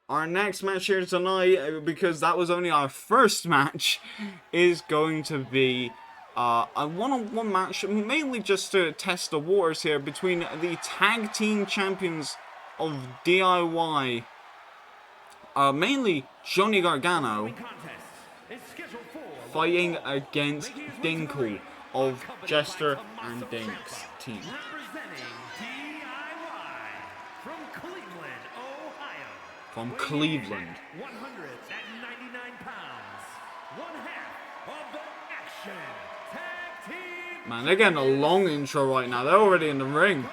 our next match here tonight, because that was only our first match, is going to be a one-on-one match, mainly just to test the waters here between the tag team champions of DIY, mainly Johnny Gargano, fighting against Dinkle of Jester and Dink's team. From Cleveland. 199 pounds, one half of the Action Tag Team. Man, they're getting a long intro right now. They're already in the ring.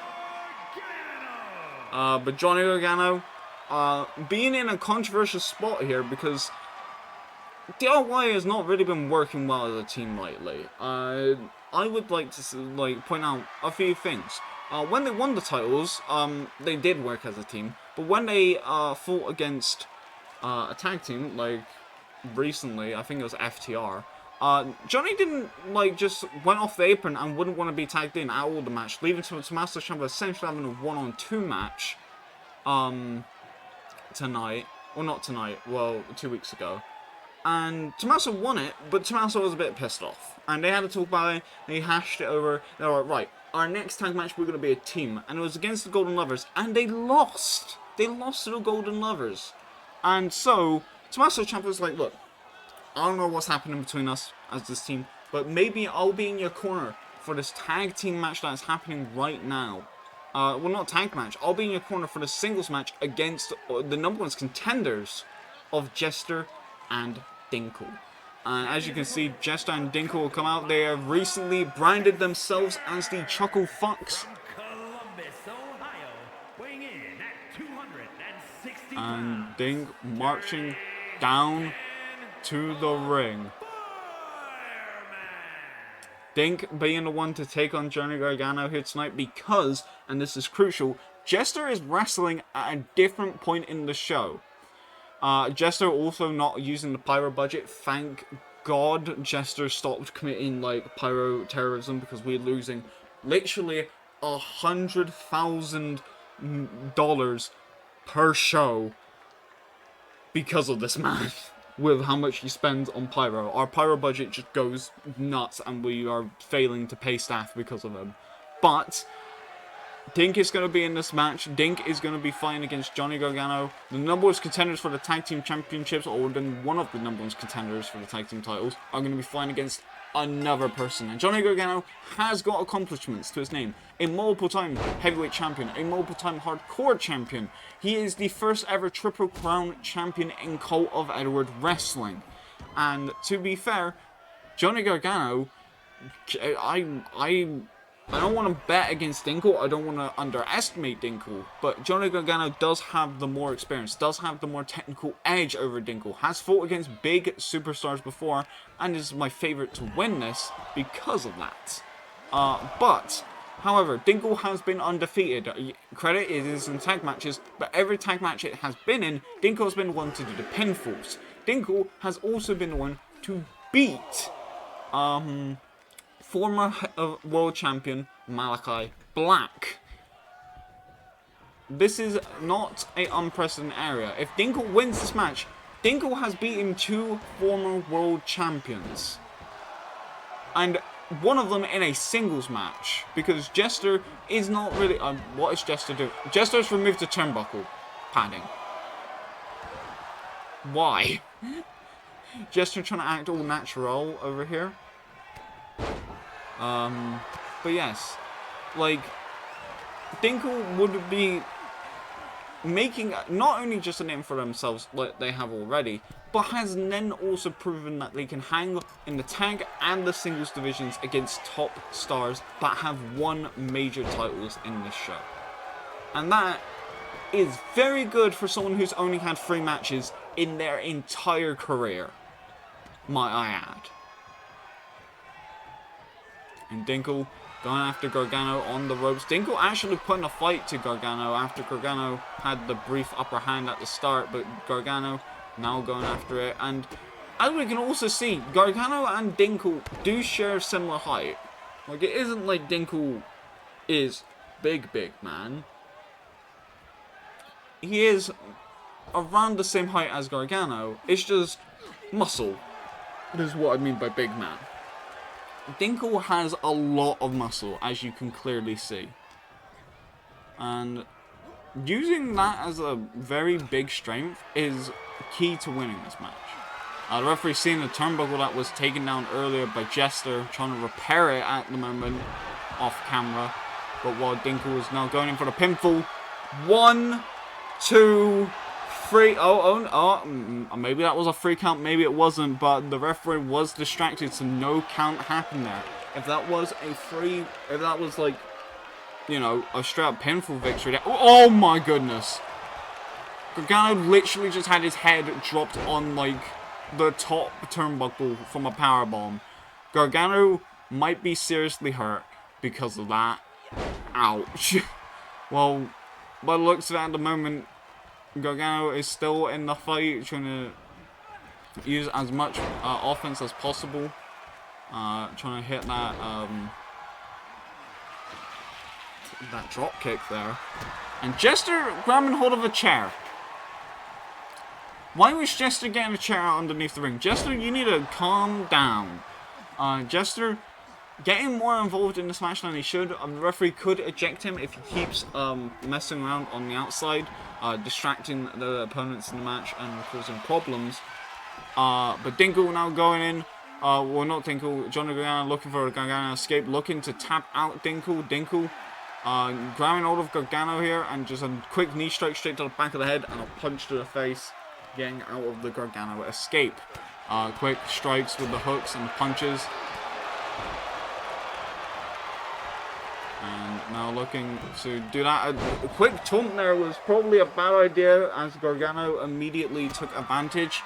But Johnny Gargano, being in a controversial spot here because DIY has not really been working well as a team lately. I would like to point out a few things. When they won the titles, they did work as a team. But when they fought against a tag team, like recently, I think it was FTR, Johnny didn't just went off the apron and wouldn't want to be tagged in at all the match, leaving Tommaso Ciampa essentially having a 1-on-2 match tonight. Well, not tonight, well, 2 weeks ago. And Tommaso won it, but Tommaso was a bit pissed off. And they had to talk about it, they hashed it over, they were like, right, our next tag match we're going to be a team. And it was against the Golden Lovers, and they lost. They lost to the Golden Lovers. And so, Tommaso Ciampa was like, look, I don't know what's happening between us as this team, but maybe I'll be in your corner for this tag team match that is happening right now. Well, not tag match. I'll be in your corner for the singles match against the number one contenders of Jester and Dinkle. As you can see, Jester and Dinkle will come out. They have recently branded themselves as the Chuckle Fucks. And Dink marching down to the ring. Dink being the one to take on Johnny Gargano here tonight because, and this is crucial, Jester is wrestling at a different point in the show. Jester also not using the pyro budget. Thank God Jester stopped committing pyro terrorism because we're losing literally $100,000 per show because of this man. With how much he spends on pyro. Our pyro budget just goes nuts and we are failing to pay staff because of him. But Dink is going to be in this match. Dink is going to be fighting against Johnny Gargano. The number one contenders for the tag team championships, or then one of the number one contenders for the tag team titles, are going to be fighting against another person. And Johnny Gargano has got accomplishments to his name. A multiple-time heavyweight champion, a multiple-time hardcore champion. He is the first ever Triple Crown champion in Cult of Edward Wrestling. And to be fair, Johnny Gargano, I don't want to bet against Dinkle, I don't want to underestimate Dinkle, but Johnny Gargano does have the more experience, does have the more technical edge over Dinkle, has fought against big superstars before, and is my favourite to win this because of that. But, however, Dinkle has been undefeated. Credit it is in tag matches, but every tag match it has been in, Dinkle has been the one to do the pinfalls. Dinkle has also been the one to beat former world champion Malachi Black. This is not an unprecedented area. If Dinkle wins this match, Dinkle has beaten two former world champions. And one of them in a singles match. Because Jester is not really... what is Jester doing? Jester's removed the turnbuckle padding. Why? Jester trying to act all natural over here. But yes, Dinkle would be making not only just a name for themselves like they have already, but has then also proven that they can hang in the tag and the singles divisions against top stars that have won major titles in this show. And that is very good for someone who's only had 3 matches in their entire career, might I add. And Dinkle going after Gargano on the ropes. Dinkle actually putting a fight to Gargano after Gargano had the brief upper hand at the start, but Gargano now going after it. And as we can also see, Gargano and Dinkle do share similar height. It isn't like Dinkle is big, man. He is around the same height as Gargano. It's just muscle. This is what I mean by big man. Dinkle has a lot of muscle, as you can clearly see. And using that as a very big strength is key to winning this match. The referee seen the turnbuckle that was taken down earlier by Jester, trying to repair it at the moment off camera. But while Dinkle is now going in for the pinfall. 1, 2, 3. Maybe that was a 3 count, maybe it wasn't. But the referee was distracted, so no count happened there. If that was a 3, if that was like, you know, a straight up pinfall victory. Oh my goodness. Gargano literally just had his head dropped on like the top turnbuckle from a powerbomb. Gargano might be seriously hurt because of that. Ouch. Well, by the looks of it at the moment, Gargano is still in the fight, trying to use as much offense as possible. Trying to hit that that drop kick there. And Jester grabbing hold of a chair. Why was Jester getting a chair out underneath the ring? Jester, you need to calm down. Jester getting more involved in this match than he should. The referee could eject him if he keeps messing around on the outside, distracting the opponents in the match and causing problems. But Dinkle now going in. Well, not Dinkle. Johnny Gargano looking for a Gargano escape, looking to tap out Dinkle. Dinkle grabbing hold of Gargano here and just a quick knee strike straight to the back of the head and a punch to the face, getting out of the Gargano escape. Quick strikes with the hooks and punches. And now looking to do that. A quick taunt there was probably a bad idea as Gargano immediately took advantage.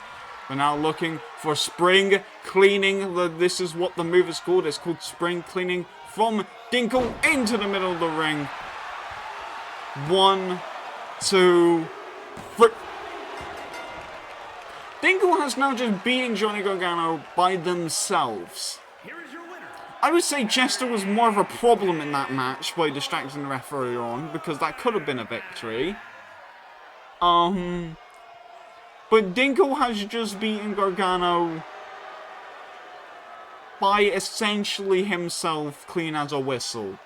We're now looking for spring cleaning. This is what the move is called. It's called spring cleaning from Dinkle into the middle of the ring. 1, 2, 3. Dinkle has now just beaten Johnny Gargano by themselves. I would say Jester was more of a problem in that match by distracting the referee on, because that could have been a victory. But Dinkle has just beaten Gargano by essentially himself clean as a whistle.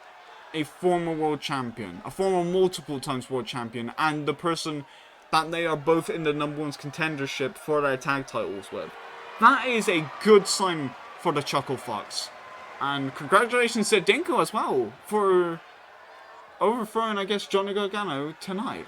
A former world champion, a former multiple times world champion, and the person that they are both in the #1 contendership for their tag titles with. That is a good sign for the Chuckle Fox. And congratulations to Dinkle as well for overthrowing, I guess, Johnny Gargano tonight.